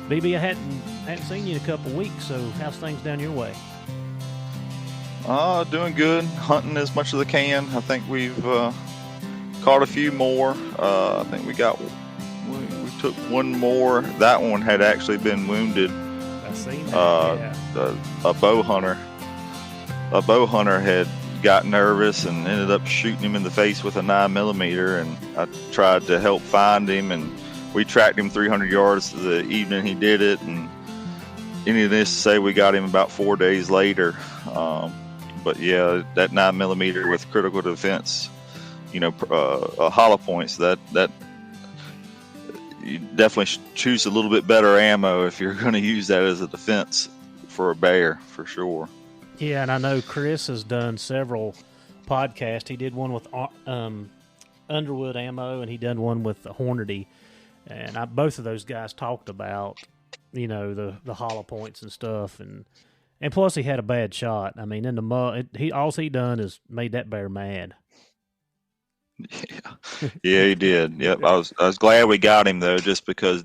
BB, I hadn't seen you in a couple of weeks, so how's things down your way? Doing good. Hunting as much as I can. I think we've caught a few more. I think we took one more. That one had actually been wounded. I seen that. A bow hunter. A bow hunter had got nervous and ended up shooting him in the face with a 9mm, and I tried to help find him, and we tracked him 300 yards the evening he did it, and any this to say we got him about 4 days later. But yeah, that 9mm with critical defense, hollow points, that you definitely choose a little bit better ammo if you're going to use that as a defense for a bear, for sure. Yeah, and I know Chris has done several podcasts. He did one with Underwood ammo, and he done one with the Hornady. And both of those guys talked about, the hollow points and stuff, and plus he had a bad shot. I mean, in the mud, all he done is made that bear mad. Yeah, he did. Yep, I was glad we got him though, just because,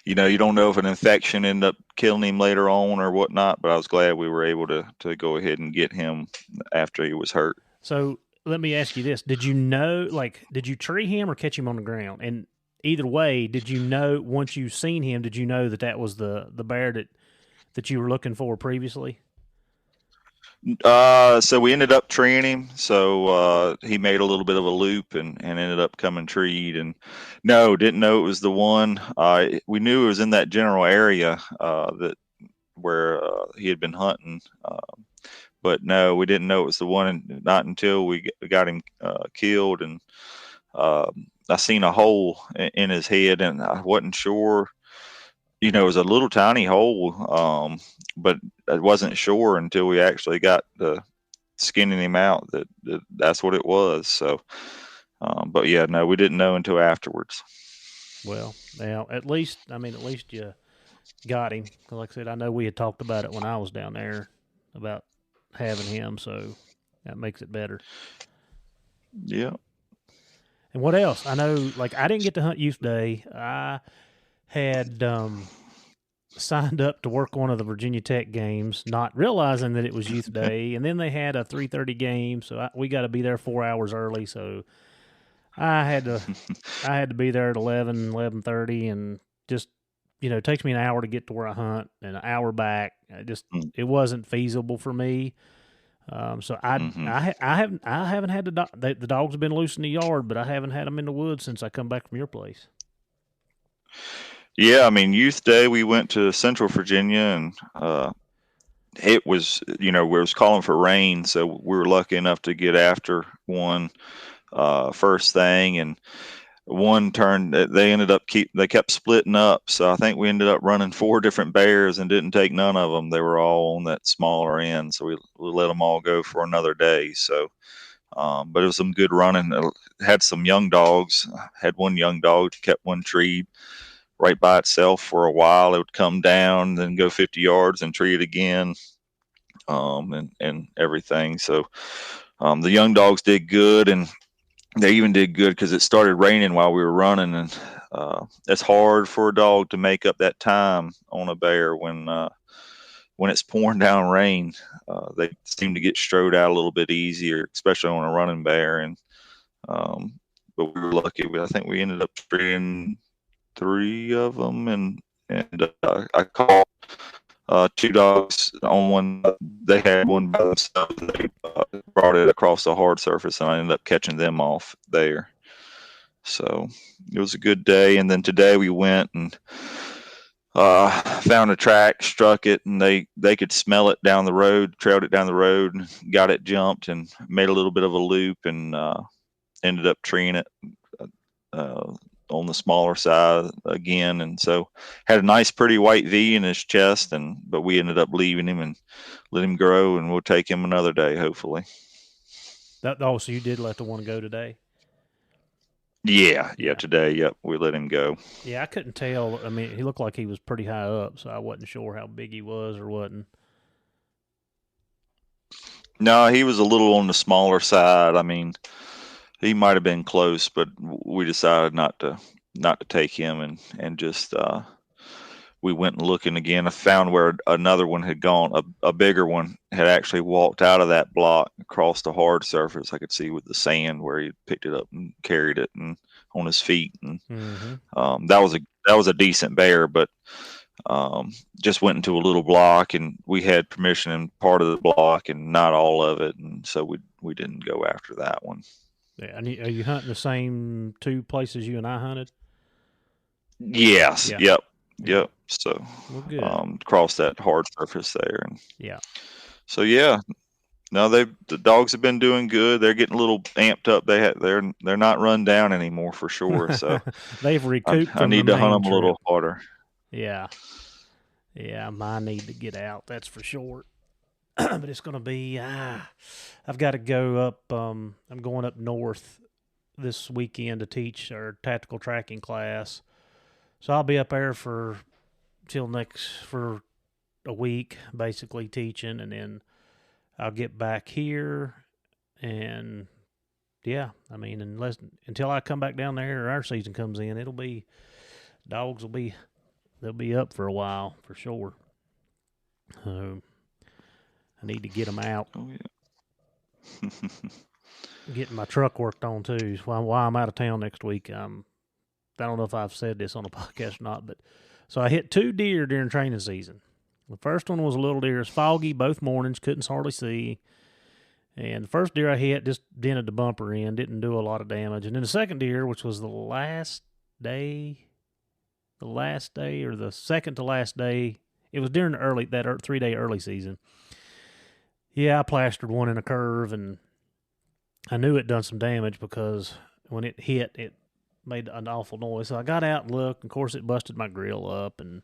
you don't know if an infection ended up killing him later on or whatnot. But I was glad we were able to go ahead and get him after he was hurt. So let me ask you this: did you tree him or catch him on the ground? And either way, did you know once you seen him? Did you know that was the bear that you were looking for previously? So we ended up treeing him. So he made a little bit of a loop and ended up coming treed. And no, didn't know it was the one. We knew it was in that general area where he had been hunting. But no, we didn't know it was the one. And not until we got him killed, and I seen a hole in his head, and I wasn't sure. It was a little tiny hole, but I wasn't sure until we actually got the skinning him out that's what it was. So, but yeah, no, we didn't know until afterwards. Well, now at least you got him. Like I said, I know we had talked about it when I was down there about having him, so that makes it better. Yeah. And what else? I know, I didn't get to hunt Youth Day. I had signed up to work one of the Virginia Tech games, not realizing that it was Youth Day, and then they had a 3:30 game, so we got to be there 4 hours early. So I had to be there at 11:30, and just it takes me an hour to get to where I hunt and an hour back. It wasn't feasible for me. So I haven't had the dogs have been loose in the yard, but I haven't had them in the woods since I come back from your place. Yeah, I mean, Youth Day, we went to Central Virginia, and it was, we was calling for rain, so we were lucky enough to get after one first thing, and one turned. They kept splitting up, so I think we ended up running 4 different bears and didn't take none of them. They were all on that smaller end, so we let them all go for another day. So, but it was some good running. Had some young dogs. Had one young dog, kept one tree right by itself for a while. It would come down, then go 50 yards and tree it again, and everything. So the young dogs did good, and they even did good because it started raining while we were running, and it's hard for a dog to make up that time on a bear when it's pouring down rain. They seem to get strode out a little bit easier, especially on a running bear. And but we were lucky. I think we ended up treeing 3 of them, and I caught 2 dogs on one. They had one by themselves. They brought it across the hard surface, and I ended up catching them off there. So it was a good day. And then today we went and found a track, struck it, and they could smell it down the road, trailed it down the road, and got it jumped and made a little bit of a loop, and ended up treeing it on the smaller side again. And so had a nice pretty white V in his chest, but we ended up leaving him and let him grow, and we'll take him another day, hopefully. So you did let the one go today? Yeah, today, yep, we let him go. Yeah, I couldn't tell. I mean, he looked like he was pretty high up, so I wasn't sure how big he was or wasn't. No, he was a little on the smaller side. I mean, he might have been close, but we decided not to take him and just we went looking again. I found where another one had gone, a bigger one had actually walked out of that block across the hard surface. I could see with the sand where he picked it up and carried it and on his feet. And that was a decent bear, but just went into a little block, and we had permission in part of the block and not all of it. And so we didn't go after that one. Yeah. And are you hunting the same two places you and I hunted? Yes. Yeah. Yep. So, across that hard surface there. And yeah. So no, the dogs have been doing good. They're getting a little amped up. They're not run down anymore for sure. So they've recouped. I need to hunt them a little harder. Yeah. Mine need to get out. That's for sure. But it's going to be. I've got to go up. I'm going up north this weekend to teach our tactical tracking class. So I'll be up there for a week, basically teaching, and then I'll get back here, and until I come back down there or our season comes in, they'll be up for a while for sure. I need to get them out. Oh yeah. Getting my truck worked on too. While I'm out of town next week, I don't know if I've said this on the podcast or not, but so I hit 2 deer during training season. The first one was a little deer. It's foggy both mornings, couldn't hardly see. And the first deer I hit just dented the bumper in, didn't do a lot of damage. And then the second deer, which was the last day or the second to last day, it was during that 3-day early season. Yeah, I plastered one in a curve, and I knew it done some damage because when it hit, it made an awful noise. So I got out and looked. Of course, it busted my grill up and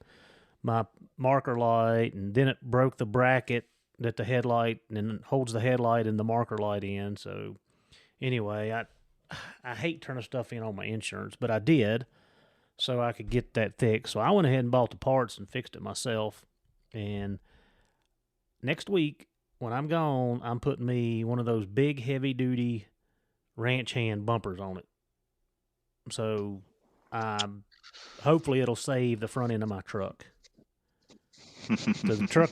my marker light, and then it broke the bracket that the headlight and holds the headlight and the marker light in. So anyway, I hate turning stuff in on my insurance, but I did so I could get that fixed. So I went ahead and bought the parts and fixed it myself. And next week, when I'm gone, I'm putting me one of those big, heavy-duty ranch hand bumpers on it. So hopefully it'll save the front end of my truck. The truck.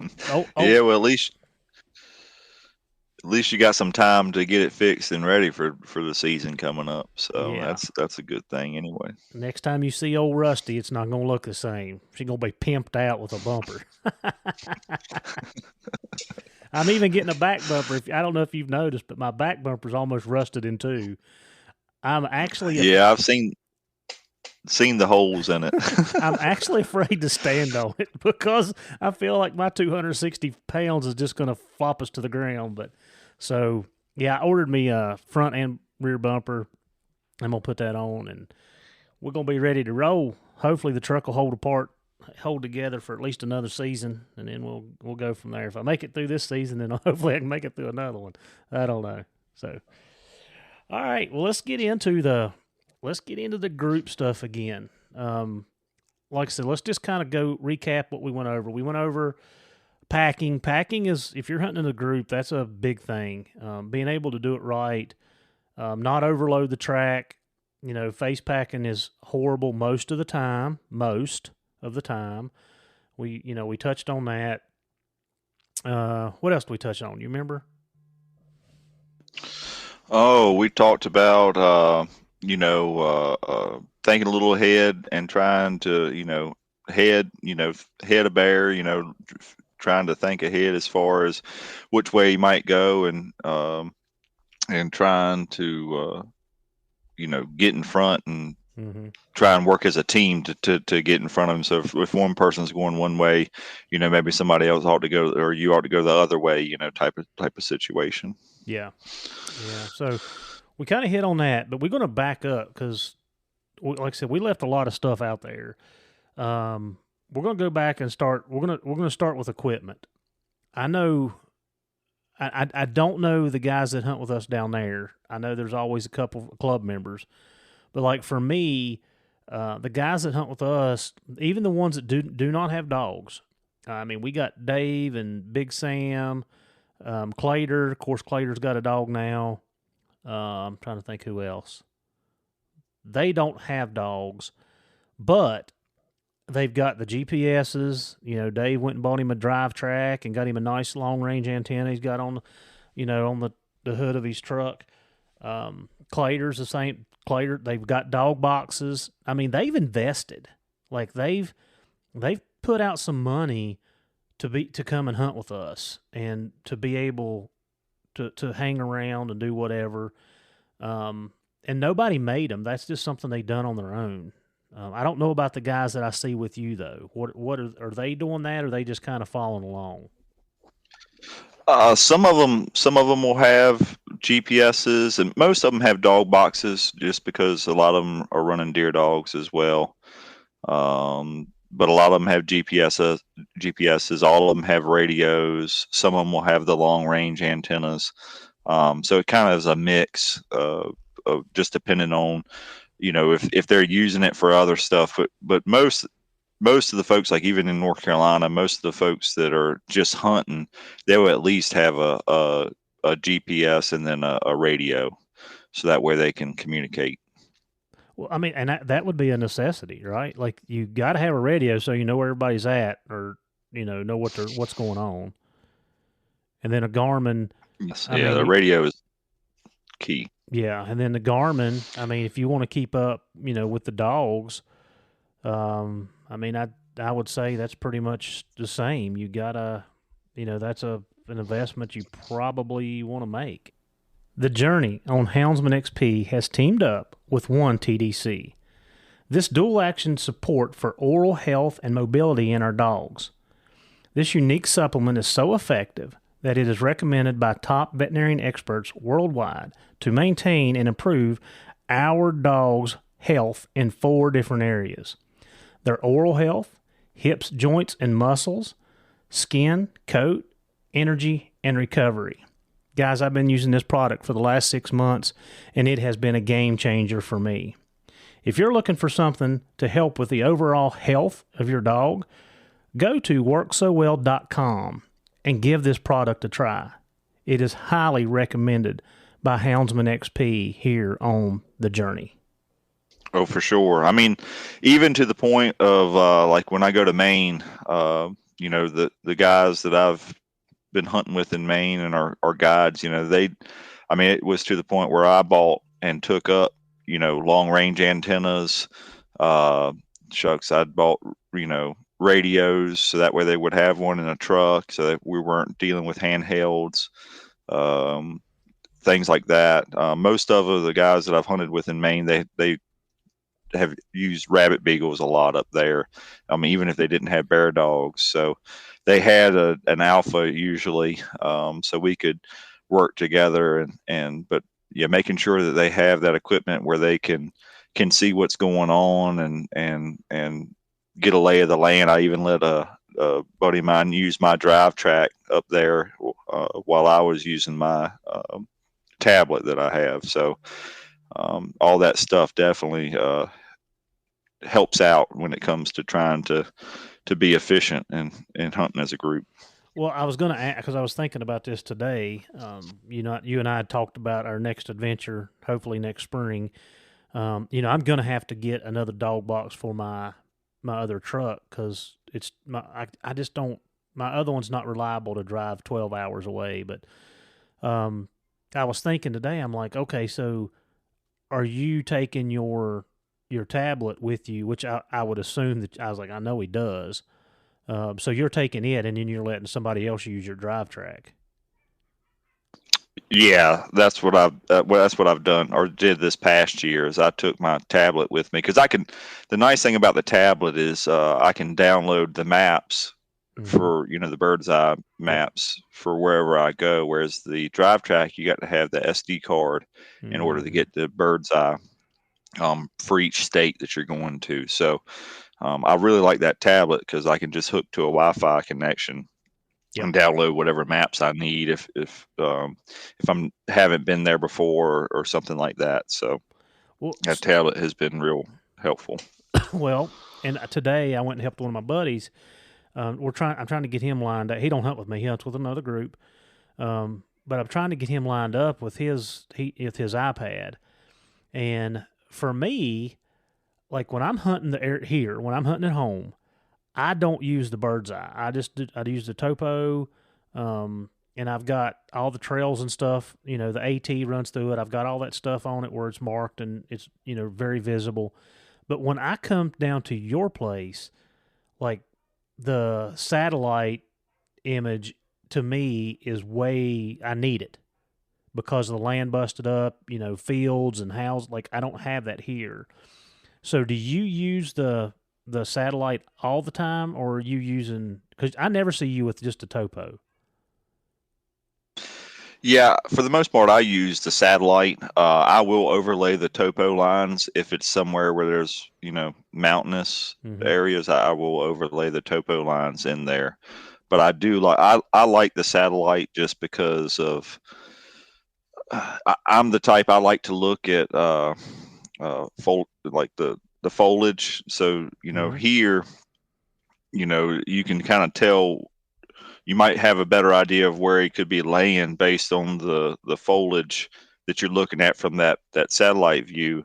Yeah, well, at least you got some time to get it fixed and ready for the season coming up. So that's a good thing anyway. Next time you see old Rusty, it's not going to look the same. She's going to be pimped out with a bumper. I'm even getting a back bumper. I don't know if you've noticed, but my back bumper's almost rusted in two. I'm actually I've seen the holes in it. I'm actually afraid to stand on it because I feel like my 260 pounds is just going to flop us to the ground. But so I ordered me a front and rear bumper. I'm gonna put that on, and we're gonna be ready to roll. Hopefully, the truck will hold together for at least another season, and then we'll go from there. If I make it through this season, then hopefully I can make it through another one. I don't know. So, all right. Well, let's get into the group stuff again. Like I said, let's just kind of go recap what we went over. We went over packing. Packing is, if you're hunting in a group, that's a big thing. Being able to do it right, not overload the track. Face packing is horrible most of the time. We touched on that. What else did we touch on? You remember? Oh, we talked about, thinking a little ahead and trying to, head a bear, trying to think ahead as far as which way you might go, and trying to, get in front and try and work as a team to get in front of them. So if one person's going one way, maybe somebody else ought to go, or you ought to go the other way, type of situation. Yeah. So we kind of hit on that, but we're going to back up because, like I said, we left a lot of stuff out there. We're going to go back and start. We're going to start with equipment. I know. I don't know the guys that hunt with us down there. I know there's always a couple of club members, but like for me, the guys that hunt with us, even the ones that do not have dogs. I mean, we got Dave and Big Sam, Clater. Of course, Clater's got a dog now. I'm trying to think who else. They don't have dogs, but they've got the GPSs. Dave went and bought him a drive track and got him a nice long range antenna he's got on, on the hood of his truck. Clater's the same. Clater, they've got dog boxes. I mean, they've invested. Like they've put out some money to come and hunt with us and to be able to hang around and do whatever. And nobody made them. That's just something they done on their own. I don't know about the guys that I see with you though. What are they doing that, or are they just kind of following along? Some of them will have GPSs, and most of them have dog boxes, just because a lot of them are running deer dogs as well. But a lot of them have GPSs. All of them have radios. Some of them will have the long range antennas. So it kind of is a mix of just depending on, if they're using it for other stuff. But most of the folks, like even in North Carolina, most of the folks that are just hunting, they will at least have a GPS and then a radio, so that way they can communicate. Well, I mean, and that would be a necessity, right? Like you got to have a radio so you know where everybody's at, or know what's going on. And then a Garmin. Yes, the radio is key. Yeah, and then the Garmin. I mean, if you want to keep up, with the dogs, I mean, I would say that's pretty much the same. You gotta, that's an investment you probably want to make. The Journey on Houndsman XP has teamed up with One TDC. This dual-action support for oral health and mobility in our dogs. This unique supplement is so effective that it is recommended by top veterinarian experts worldwide to maintain and improve our dog's health in 4 different areas. Their oral health, hips, joints, and muscles, skin, coat, energy, and recovery. Guys, I've been using this product for the last 6 months, and it has been a game changer for me. If you're looking for something to help with the overall health of your dog, go to worksowell.com and give this product a try. It is highly recommended by Houndsman XP here on The Journey. Oh, for sure. I mean, even to the point of like when I go to Maine, the guys that I've been hunting with in Maine and our guides, it was to the point where I bought and took up, long range antennas. I'd bought, radios, so that way they would have one in a truck, so that we weren't dealing with handhelds, things like that. Most of the guys that I've hunted with in Maine, they have used rabbit beagles a lot up there. I mean, even if they didn't have bear dogs, so they had an alpha usually, so we could work together but making sure that they have that equipment where they can see what's going on and get a lay of the land. I even let a buddy of mine use my drive track up there while I was using my tablet that I have. So all that stuff definitely helps out when it comes to trying to be efficient in hunting as a group. Well, I was going to ask, because I was thinking about this today. You and I had talked about our next adventure, hopefully next spring. I'm going to have to get another dog box for my other truck, because it's I just don't. My other one's not reliable to drive 12 hours away. But I was thinking today, I'm like, okay, so are you taking your tablet with you? Which I would assume that, I was like, I know he does. So you're taking it, and then you're letting somebody else use your drive track. Yeah, that's what I've done or did this past year. Is I took my tablet with me, because I can. The nice thing about the tablet is I can download the maps for the bird's eye maps for wherever I go. Whereas the drive track, you got to have the SD card in order to get the bird's eye for each state that you're going to. So I really like that tablet, because I can just hook to a Wi-Fi connection and download whatever maps I need if I'm haven't been there before or something like that. So that tablet has been real helpful. Well, and today I went and helped one of my buddies. I'm trying to get him lined up. He don't hunt with me. He hunts with another group. But I'm trying to get him lined up with his iPad. And for me, like when I'm hunting the air here, when I'm hunting at home, I don't use the bird's eye. I use the topo, and I've got all the trails and stuff. You know, the AT runs through it. I've got all that stuff on it where it's marked and it's very visible. But when I come down to your place, like the satellite image to me is way I need it because the land busted up. Fields and houses. Like I don't have that here. So do you use the satellite all the time, or are you using? Because I never see you with just a topo. Yeah, for the most part, I use the satellite. I will overlay the topo lines if it's somewhere where there's, mountainous Mm-hmm. areas. I will overlay the topo lines in there. But I do I like the satellite just because of I'm the type I like to look at like the foliage. So Mm-hmm. here, you can kind of tell. You might have a better idea of where he could be laying based on the foliage that you're looking at from that satellite view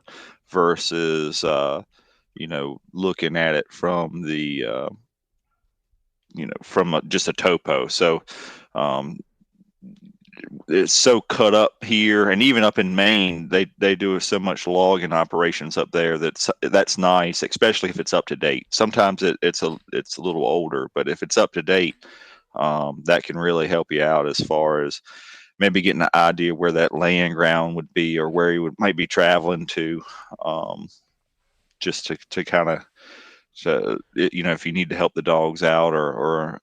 versus looking at it from the from just a topo. So um, it's so cut up here, and even up in Maine, they do so much logging operations up there that's nice, especially if it's up to date. Sometimes it's a little older, but if it's up to date, that can really help you out as far as maybe getting an idea where that land ground would be or where you might be traveling to, just to kind of, so if you need to help the dogs out or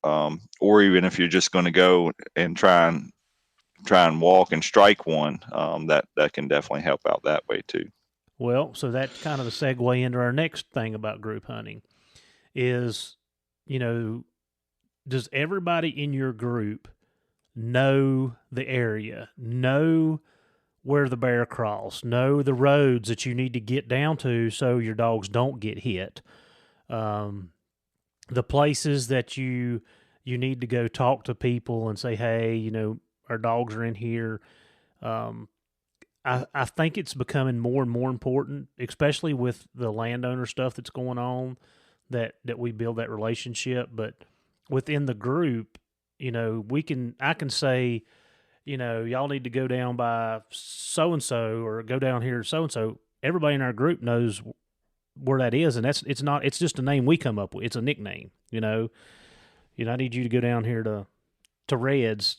even if you're just going to go and try and walk and strike one, that can definitely help out that way too. Well, so that's kind of the segue into our next thing about group hunting is, you know, does everybody in your group know the area, know where the bear crossed, know the roads that you need to get down to so your dogs don't get hit, um, the places that you need to go talk to people and say, hey, our dogs are in here. Um, I think it's becoming more and more important, especially with the landowner stuff that's going on, that we build that relationship. But within the group, I can say, y'all need to go down by so and so or go down here so and so. Everybody in our group knows where that is, and it's just a name we come up with. It's a nickname, I need you to go down here to Reds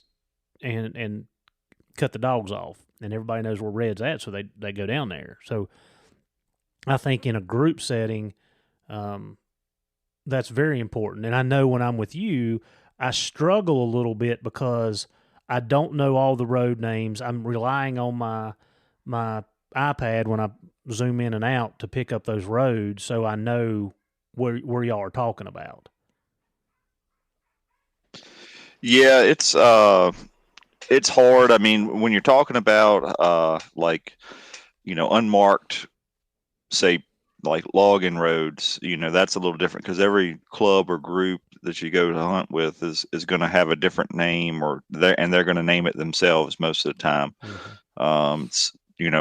and cut the dogs off, and everybody knows where Red's at, so they go down there. So I think in a group setting, that's very important. And I know when I'm with you, I struggle a little bit because I don't know all the road names. I'm relying on my iPad when I zoom in and out to pick up those roads, so I know where y'all are talking about. Yeah, it's hard. I mean, when you're talking about like unmarked, say, like logging roads, that's a little different because every club or group that you go to hunt with is going to have a different name, or they're going to name it themselves most of the time. Mm-hmm. It's,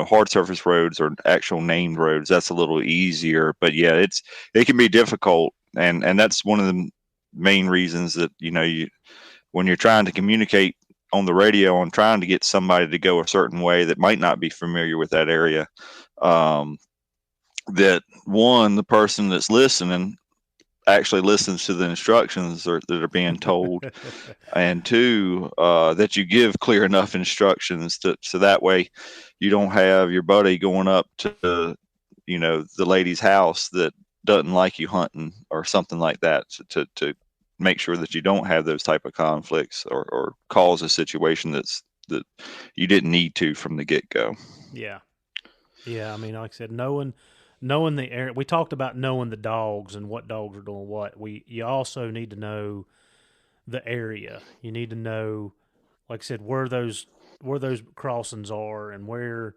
hard surface roads or actual named roads, that's a little easier, but yeah, it can be difficult, and that's one of the main reasons that when you're trying to communicate on the radio and trying to get somebody to go a certain way that might not be familiar with that area, that one, the person that's listening actually listens to the instructions that are being told, and two, that you give clear enough instructions so that way you don't have your buddy going up to the lady's house that doesn't like you hunting or something like that, to make sure that you don't have those type of conflicts or cause a situation that you didn't need to from the get-go. Yeah. Yeah, I mean, like I said, knowing the area. We talked about knowing the dogs and what dogs are doing what. You also need to know the area. You need to know, like I said, where those crossings are and where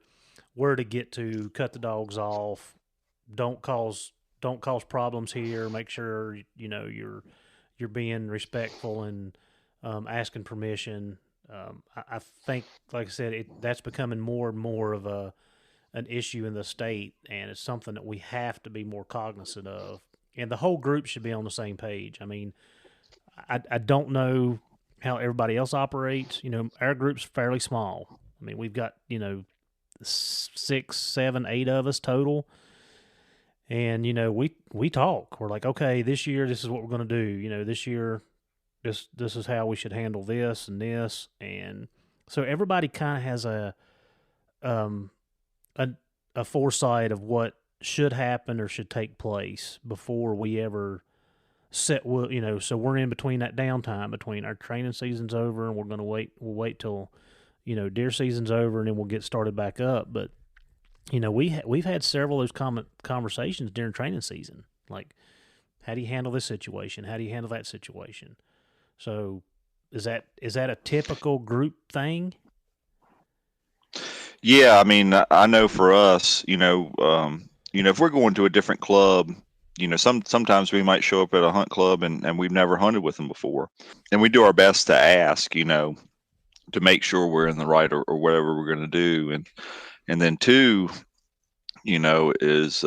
to get to, cut the dogs off. Don't cause problems here. Make sure you're being respectful and asking permission. I think, like I said, that's becoming more and more of an issue in the state, and it's something that we have to be more cognizant of. And the whole group should be on the same page. I mean, I don't know how everybody else operates. You know, our group's fairly small. I mean, we've got, 6, 7, 8 of us total. And, we talk. We're like, okay, this year, this is what we're going to do. This year, this is how we should handle this and this. And so everybody kind of has a foresight of what should happen or should take place before we ever set. So we're in between that downtime between our training season's over, and we'll wait till deer season's over, and then we'll get started back up. But we've had several of those conversations during training season, like, how do you handle this situation? How do you handle that situation? So is that a typical group thing? Yeah, I mean, I know for us, if we're going to a different club, sometimes we might show up at a hunt club and we've never hunted with them before, and we do our best to ask, to make sure we're in the right or whatever we're going to do, and then two, is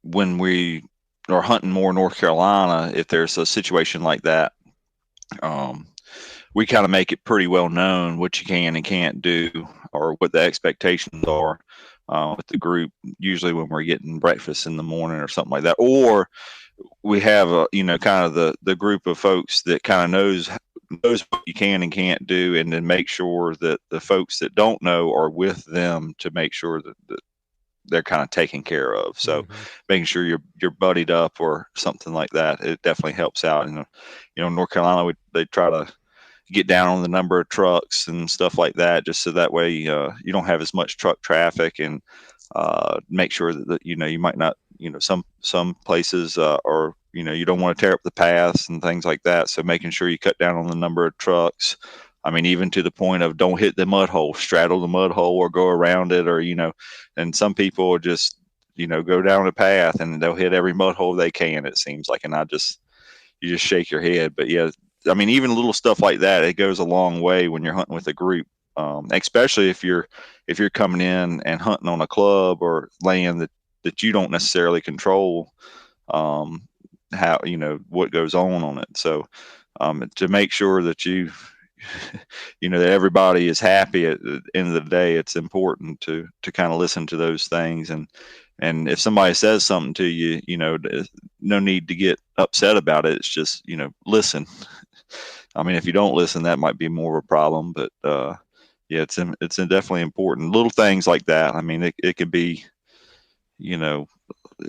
when we are hunting more North Carolina, if there's a situation like that, we kind of make it pretty well known what you can and can't do, or what the expectations are with the group. Usually when we're getting breakfast in the morning or something like that, or we have kind of the group of folks that kind of knows what you can and can't do, and then make sure that the folks that don't know are with them to make sure that they're kind of taken care of. So making sure you're buddied up or something like that, it definitely helps out. And North Carolina, they try to get down on the number of trucks and stuff like that, just so that way you don't have as much truck traffic, and make sure that you might not, some places are, you don't want to tear up the paths and things like that. So making sure you cut down on the number of trucks. I mean, even to the point of don't hit the mud hole, straddle the mud hole or go around it, or, and some people just, go down a path and they'll hit every mud hole they can, it seems like. And you just shake your head. But yeah, I mean, even little stuff like that, it goes a long way when you're hunting with a group, especially if you're coming in and hunting on a club or land that you don't necessarily control, how, what goes on it. So to make sure that that everybody is happy at the end of the day, it's important to kind of listen to those things. And if somebody says something to you, no need to get upset about it. It's just, listen. I mean, if you don't listen, that might be more of a problem, but yeah, it's definitely important. Little things like that. I mean, it could be,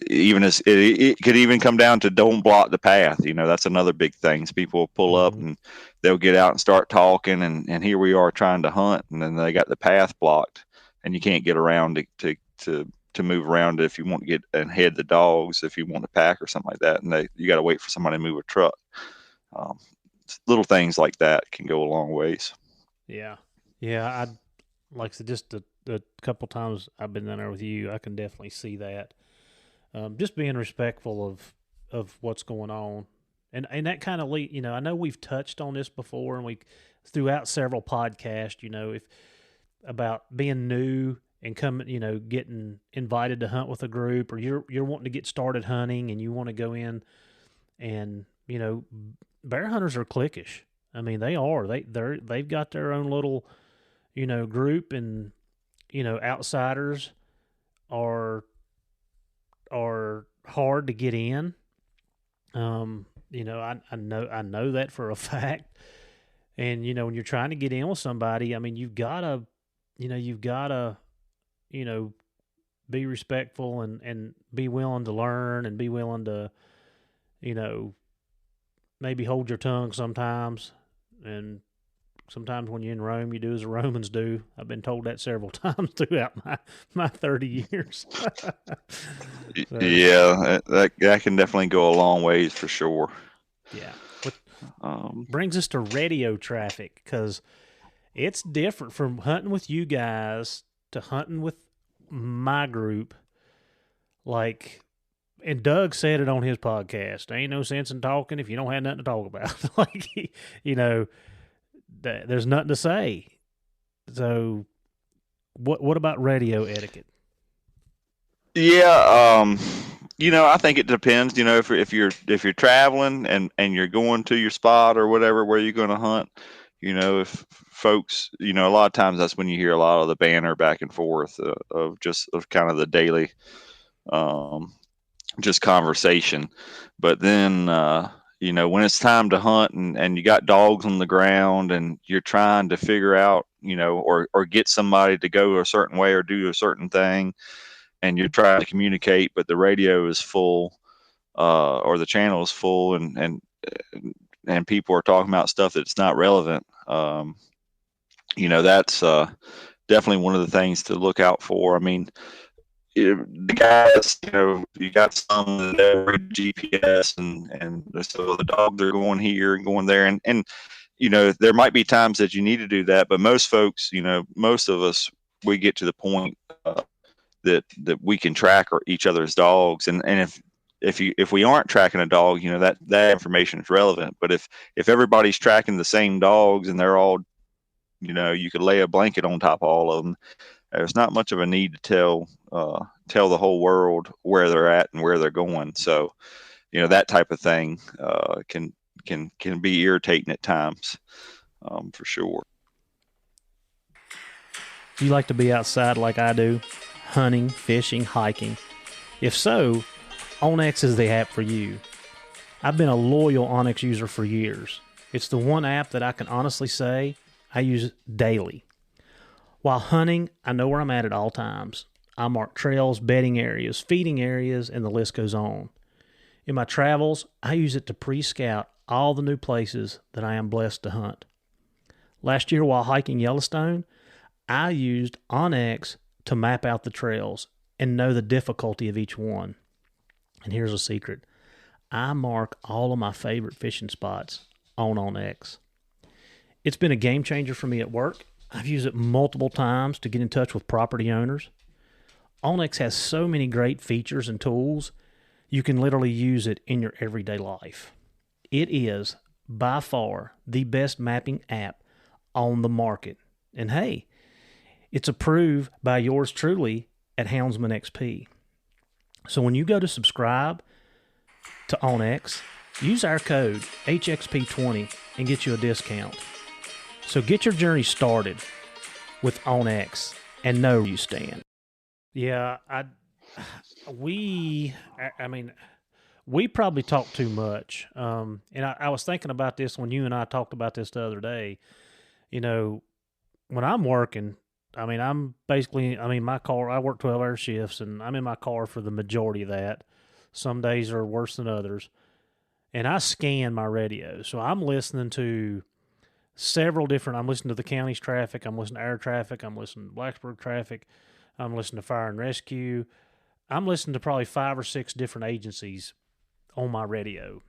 even as it could even come down to don't block the path. That's another big thing. So people will pull up and they'll get out and start talking, and here we are trying to hunt, and then they got the path blocked, and you can't get around to move around if you want to get and head the dogs, if you want to pack or something like that, and you got to wait for somebody to move a truck. Little things like that can go a long ways. Yeah. I like I said, just a couple times I've been down there with you, I can definitely see that. Just being respectful of what's going on, and that kind of I know we've touched on this before, and we throughout several podcasts, if about being new and coming, getting invited to hunt with a group, or you're wanting to get started hunting and you want to go in, and bear hunters are cliquish. I mean, they are. They've got their own little, group, and outsiders are hard to get in. I know that for a fact. And when you're trying to get in with somebody, I mean, you've gotta be respectful and be willing to learn, and be willing to maybe hold your tongue sometimes. And sometimes when you're in Rome, you do as the Romans do. I've been told that several times throughout my 30 years. So, yeah, that can definitely go a long ways for sure. Yeah. Brings us to radio traffic, because it's different from hunting with you guys to hunting with my group. Like, and Doug said it on his podcast, there ain't no sense in talking if you don't have nothing to talk about. Like, there's nothing to say. So What about radio etiquette? Yeah, I think it depends. If you're traveling and you're going to your spot or whatever where you're going to hunt, if folks, a lot of times that's when you hear a lot of the banter back and forth of kind of the daily, um, just conversation. But then, when it's time to hunt and you got dogs on the ground and you're trying to figure out, or get somebody to go a certain way or do a certain thing, and you're trying to communicate, but the radio is full, or the channel is full, and people are talking about stuff that's not relevant. That's definitely one of the things to look out for. I mean, the guys, you got some that read GPS, and so the dogs are going here and going there, and there might be times that you need to do that, but most folks, most of us, we get to the point that we can track each other's dogs, and if we aren't tracking a dog, that information is relevant. But if everybody's tracking the same dogs and they're all, you could lay a blanket on top of all of them, there's not much of a need to tell the whole world where they're at and where they're going. So, that type of thing can be irritating at times, for sure. Do you like to be outside like I do? Hunting, fishing, hiking? If so, onX is the app for you. I've been a loyal onX user for years. It's the one app that I can honestly say I use daily. While hunting, I know where I'm at all times. I mark trails, bedding areas, feeding areas, and the list goes on. In my travels, I use it to pre-scout all the new places that I am blessed to hunt. Last year while hiking Yellowstone, I used onX to map out the trails and know the difficulty of each one. And here's a secret. I mark all of my favorite fishing spots on onX. It's been a game changer for me at work. I've used it multiple times to get in touch with property owners. onX has so many great features and tools, you can literally use it in your everyday life. It is by far the best mapping app on the market. And hey, it's approved by yours truly at Houndsman XP. So when you go to subscribe to onX, use our code HXP20 and get you a discount. So get your journey started with onX and know where you stand. Yeah, we probably talk too much. And I was thinking about this when you and I talked about this the other day. When I'm working, my car, I work 12-hour shifts, and I'm in my car for the majority of that. Some days are worse than others. And I scan my radio. So I'm listening to I'm listening to the county's traffic, I'm listening to our traffic, I'm listening to Blacksburg traffic, I'm listening to fire and rescue. I'm listening to probably 5 or 6 different agencies on my radio.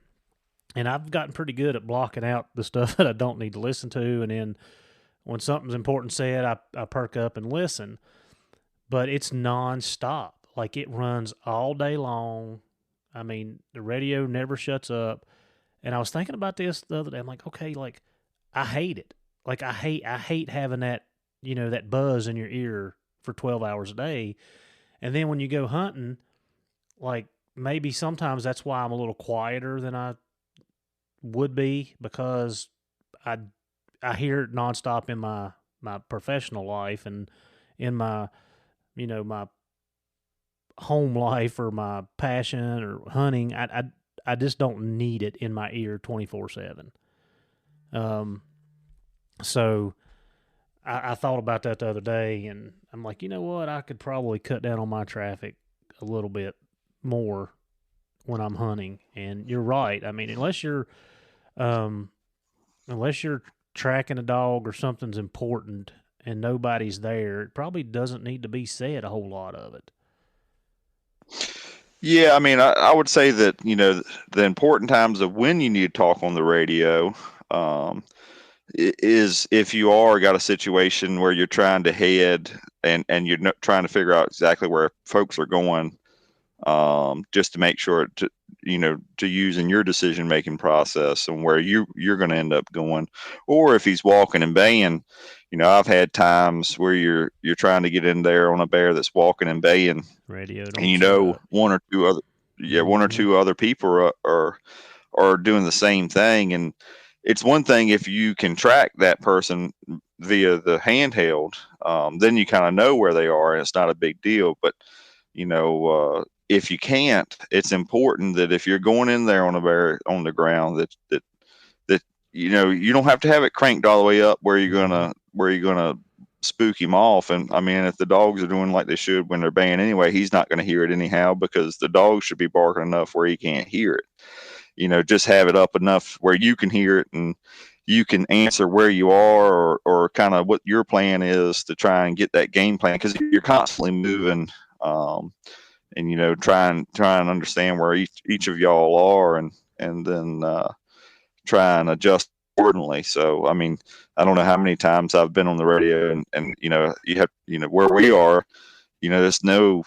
And I've gotten pretty good at blocking out the stuff that I don't need to listen to, and then when something's important said, I perk up and listen. But it's nonstop. Like, it runs all day long. I mean, the radio never shuts up. And I was thinking about this the other day. I'm like, okay, like, I hate it. Like, I hate having that, that buzz in your ear for 12 hours a day. And then when you go hunting, like, maybe sometimes that's why I'm a little quieter than I would be, because I hear it nonstop in my professional life and in my, my home life or my passion or hunting. I just don't need it in my ear 24/7. So I thought about that the other day, and I'm like, you know what? I could probably cut down on my traffic a little bit more when I'm hunting. And you're right. I mean, unless you're tracking a dog or something's important and nobody's there, it probably doesn't need to be said, a whole lot of it. Yeah, I mean, I would say that, the important times of when you need to talk on the radio, is if you are got a situation where you're trying to head and you're trying to figure out exactly where folks are going, just to make sure to use in your decision making process and where you're going to end up going. Or if he's walking and baying, I've had times where you're trying to get in there on a bear that's walking and baying, Radio don't and shut up. one or two other one or two other people are doing the same thing. And it's one thing if you can track that person via the handheld, then you kind of know where they are and it's not a big deal. But if you can't, it's important that if you're going in there on a bear on the ground, that you don't have to have it cranked all the way up where you're gonna spook him off. And I mean, if the dogs are doing like they should when they're baying anyway, he's not going to hear it anyhow, because the dog should be barking enough where he can't hear it. Just have it up enough where you can hear it and you can answer where you are, or kind of what your plan is to try and get that game plan, because you're constantly moving, and try and understand where each of y'all are, and then try and adjust accordingly. So I mean, I don't know how many times I've been on the radio, and you have where we are, there's no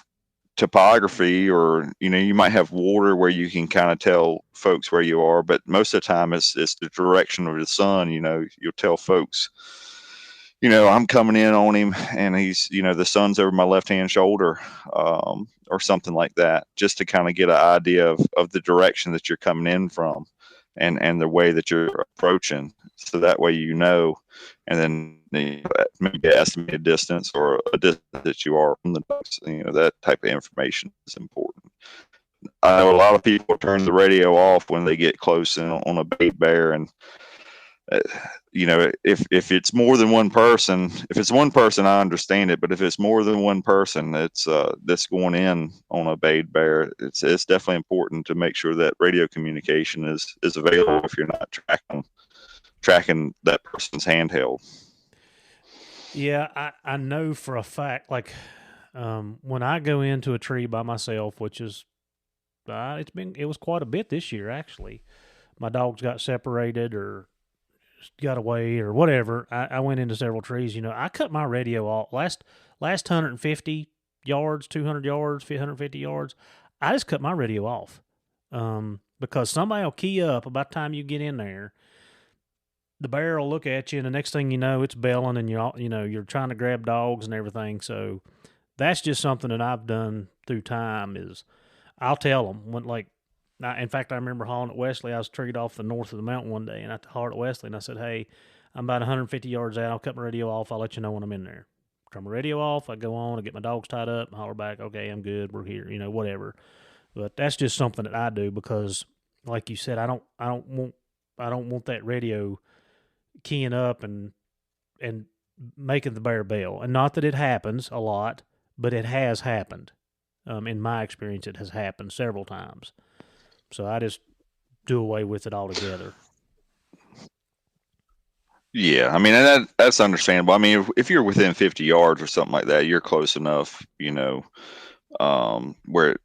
topography, or you might have water where you can kind of tell folks where you are, but most of the time it's the direction of the sun. You'll tell folks, I'm coming in on him and he's the sun's over my left hand shoulder, or something like that, just to kind of get an idea of the direction that you're coming in from, and the way that you're approaching, so that way and then maybe estimated distance, or a distance that you are from the ducks. That type of information is important. I know a lot of people turn the radio off when they get close on a bait bear, and if it's more than one person, if it's one person, I understand it, but if it's more than one person that's going in on a bait bear, it's definitely important to make sure that radio communication is available if you're not tracking that person's handheld. Yeah, I know for a fact, like, when I go into a tree by myself, which is, it was quite a bit this year, actually. My dogs got separated or got away or whatever. I went into several trees. I cut my radio off last 150 yards, 200 yards, 150 yards. I just cut my radio off, because somebody will key up about the time you get in there. The bear will look at you, and the next thing you know, it's belling, and you're trying to grab dogs and everything. So that's just something that I've done through time. Is I'll tell them when, like, in fact, I remember hauling at Wesley. I was treed off the north of the mountain one day, and I hauled at Wesley, and I said, "Hey, I'm about 150 yards out. I'll cut my radio off. I'll let you know when I'm in there." Turn my radio off. I go on. I get my dogs tied up. Holler back. Okay, I'm good. We're here. Whatever. But that's just something that I do because, like you said, I don't want that radio keying up and making the bear bail. And not that it happens a lot, but it has happened. In my experience, it has happened several times. So I just do away with it altogether. Yeah, I mean, that's understandable. I mean, if you're within 50 yards or something like that, you're close enough, where,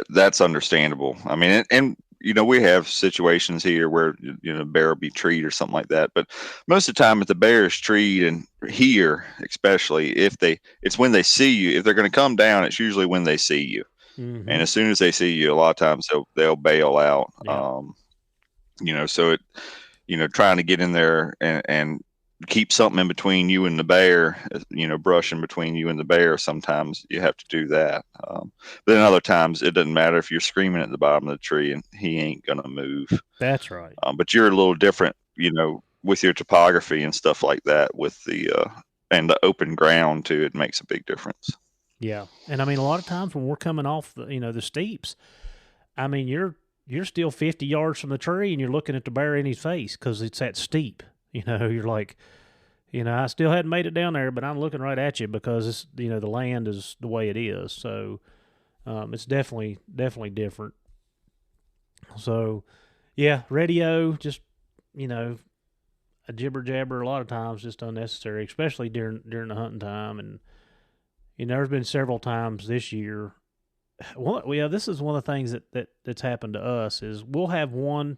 that's understandable. I mean, and we have situations here where, bear will be treed or something like that. But most of the time, if the bear is treed, and here, especially it's when they see you, if they're going to come down, it's usually when they see you. Mm-hmm. And as soon as they see you, a lot of times they'll bail out. Yeah. So trying to get in there and keep something in between you and the bear, brushing between you and the bear. Sometimes you have to do that. But then other times it doesn't matter if you're screaming at the bottom of the tree and he ain't going to move. That's right. But you're a little different, with your topography and stuff like that, with and the open ground too. It makes a big difference. Yeah. And I mean, a lot of times when we're coming off the steeps, I mean, you're still 50 yards from the tree and you're looking at the bear in his face because it's that steep. You're like, I still hadn't made it down there, but I'm looking right at you because it's, the land is the way it is. So it's definitely different. So, yeah, radio, just, a jibber jabber a lot of times, just unnecessary, especially during the hunting time. And, there's been several times this year. Well, this is one of the things that's happened to us is we'll have one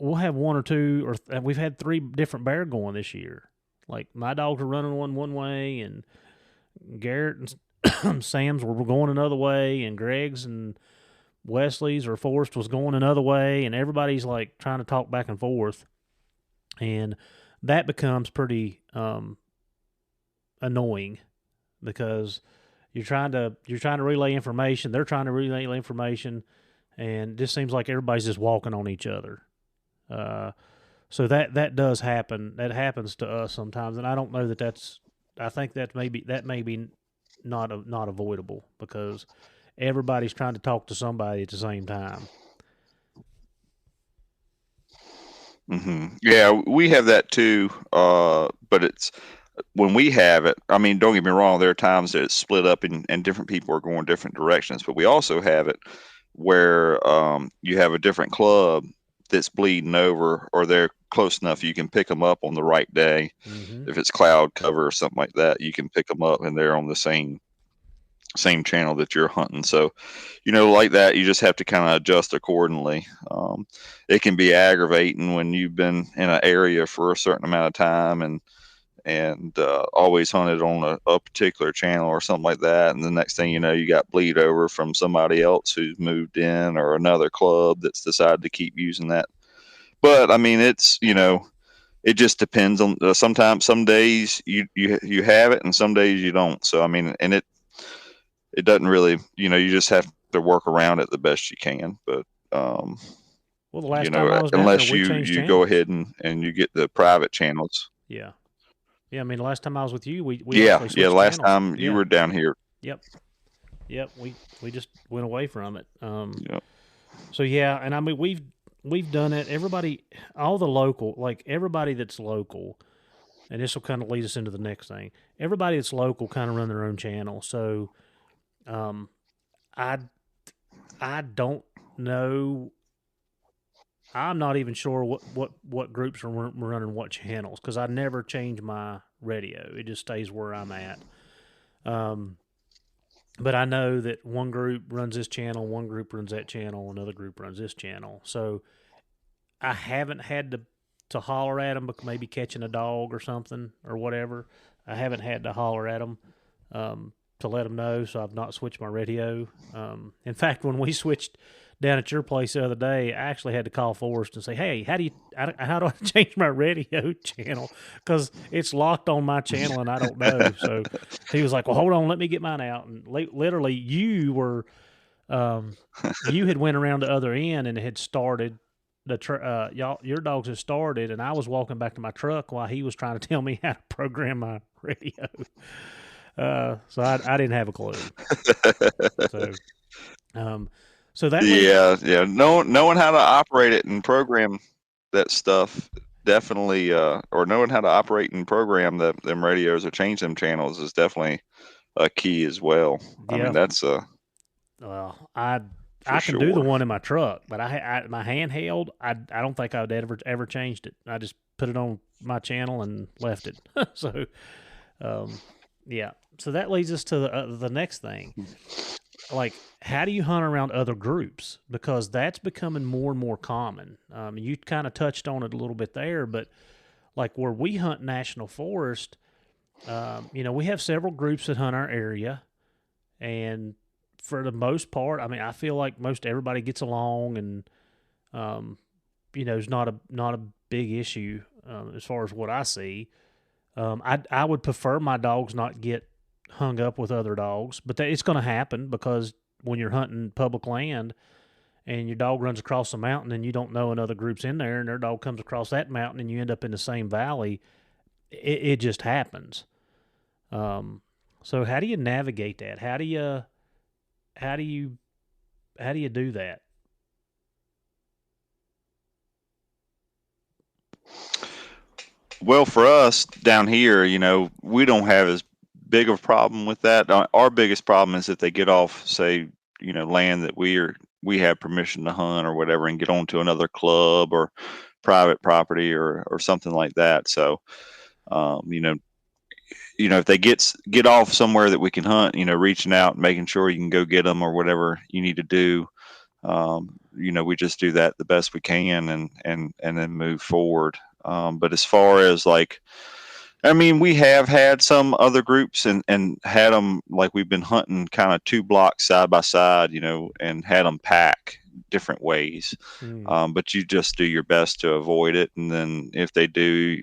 or two, or we've had 3 different bear going this year. Like my dogs were running one way, and Garrett and Sam's were going another way, and Greg's and Wesley's or Forrest was going another way, and everybody's like trying to talk back and forth, and that becomes pretty annoying because you're trying to relay information, they're trying to relay information, and it just seems like everybody's just walking on each other. So that does happen. That happens to us sometimes, and I don't know that that's. I think that may be not avoidable because everybody's trying to talk to somebody at the same time. Mm-hmm. Yeah, we have that too. But it's when we have it. I mean, don't get me wrong. There are times that it's split up and different people are going different directions. But we also have it where you have a different club that's bleeding over, or they're close enough you can pick them up on the right day. Mm-hmm. If it's cloud cover or something like that, you can pick them up and they're on the same channel that you're hunting. So, like that, you just have to kind of adjust accordingly. It can be aggravating when you've been in an area for a certain amount of time and always hunted on a particular channel or something like that. And the next thing you know, you got bleed over from somebody else who's moved in or another club that's decided to keep using that. But I mean, it's, it just depends on sometimes some days you have it and some days you don't. So, I mean, and it doesn't really, you just have to work around it the best you can. But, well, the last time I was down unless there, we you changed channels. go ahead and you get the private channels. Yeah. Yeah, I mean, the last time I was with you, we the last channels. Time you were down here. Yep. We just went away from it. Yep. So yeah, and I mean we've done it. Everybody, all the local, like everybody that's local, and this will kind of lead us into the next thing. Everybody that's local kind of run their own channel. So, I don't know. I'm not even sure what groups are running what channels because I never change my radio. It just stays where I'm at. But I know that one group runs this channel, one group runs that channel, another group runs this channel. So I haven't had to holler at them, but maybe catching a dog or something or whatever. I haven't had to holler at them to let them know, so I've not switched my radio. In fact, when we switched down at your place the other day, I actually had to call Forrest and say, "Hey, how do I change my radio channel? Because it's locked on my channel and I don't know." So he was like, "Well, hold on, let me get mine out." And literally, you were, you had went around the other end and had started your dogs had started, and I was walking back to my truck while he was trying to tell me how to program my radio. So I didn't have a clue. So that knowing how to operate it and program that stuff definitely, or knowing how to operate and program them radios or change them channels is definitely a key as well. I mean, that's well, I can do the one in my truck, but I my handheld, I don't think I'd ever changed it. I just put it on my channel and left it. So, yeah. So that leads us to the next thing. Like, how do you hunt around other groups? Because that's becoming more and more common. You kind of touched on it a little bit there, but like where we hunt national forest, we have several groups that hunt our area, and for the most part, I mean, I feel like most everybody gets along, and it's not a big issue as far as what I see. I would prefer my dogs not get hung up with other dogs, but it's going to happen because when you're hunting public land and your dog runs across a mountain and you don't know another group's in there and their dog comes across that mountain and you end up in the same valley, it just happens. So how do you navigate that? How do you do that? Well, for us down here, we don't have as big of a problem with that. Our biggest problem is if they get off, say, land that we have permission to hunt or whatever, and get onto another club or private property or something like that. So, if they get off somewhere that we can hunt, reaching out and making sure you can go get them or whatever you need to do. We just do that the best we can and then move forward. But as far as like I mean, we have had some other groups and had them like we've been hunting kind of 2 blocks side by side, and had them pack different ways. Mm. But you just do your best to avoid it. And then if they do,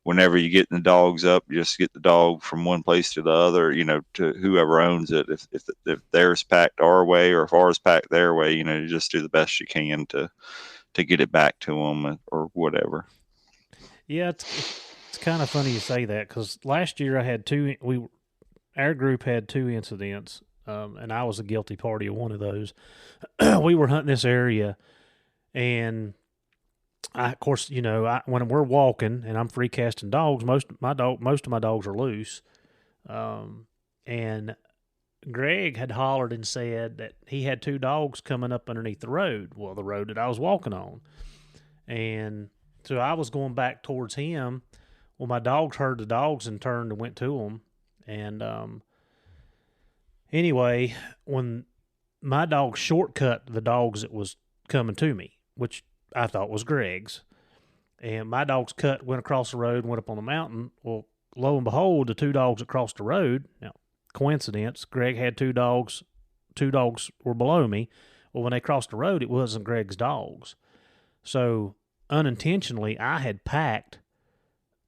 whenever you get the dogs up, you just get the dog from one place to the other, to whoever owns it. If theirs packed our way or if ours packed their way, you just do the best you can to get it back to them or whatever. Yeah, it's kind of funny you say that because last year I had our group had 2 incidents, and I was a guilty party of one of those. We were hunting this area, and of course, when we're walking and I'm free casting dogs, most of my dogs are loose, and Greg had hollered and said that he had 2 dogs coming up underneath the road. Well, the road that I was walking on, and so I was going back towards him. Well, my dogs heard the dogs and turned and went to them. And anyway, when my dog shortcut the dogs that was coming to me, which I thought was Greg's, and my dogs went across the road and went up on the mountain. Well, lo and behold, the 2 dogs that crossed the road, now, coincidence, Greg had 2 dogs. 2 dogs were below me. Well, when they crossed the road, it wasn't Greg's dogs. So unintentionally, I had packed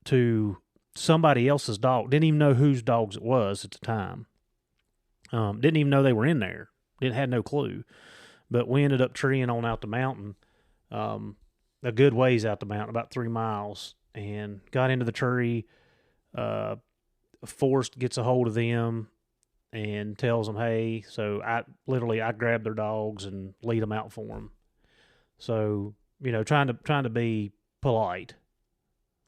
to somebody else's dog. Didn't even know whose dogs it was at the time. Didn't even know they were in there. Had no clue. But we ended up treeing on out the mountain, a good ways out the mountain, about 3 miles, and got into the tree. Forrest gets a hold of them and tells them, "Hey," so I grab their dogs and lead them out for them. So trying to be polite.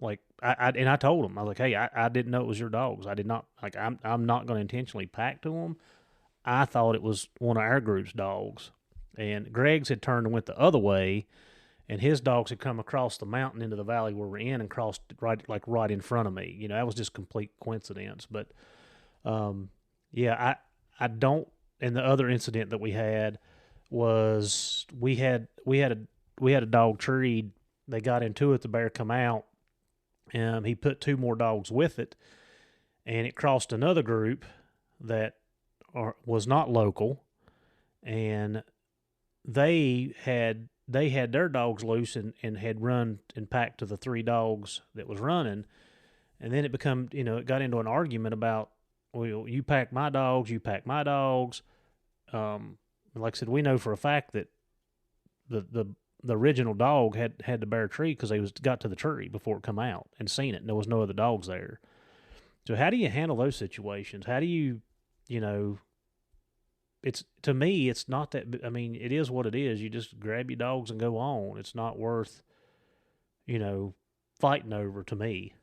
Like I told him, I was like, "Hey, I didn't know it was your dogs. I did not, like, I'm not going to intentionally pack to them. I thought it was one of our group's dogs." And Greg's had turned and went the other way, and his dogs had come across the mountain into the valley where we're in and crossed right in front of me. That was just complete coincidence. But yeah, I don't. And the other incident that we had was we had a dog treed. They got into it. The bear come out. He put 2 more dogs with it, and it crossed another group that was not local, and they had their dogs loose and had run and packed to the 3 dogs that was running, and then it got into an argument about, well, you pack my dogs, you pack my dogs. Like I said, we know for a fact that the original dog had the bear tree because they got to the tree before it come out and seen it, and there was no other dogs there. So how do you handle those situations? How do you, it's, to me, it's not that, I mean, it is what it is. You just grab your dogs and go on. It's not worth, fighting over, to me.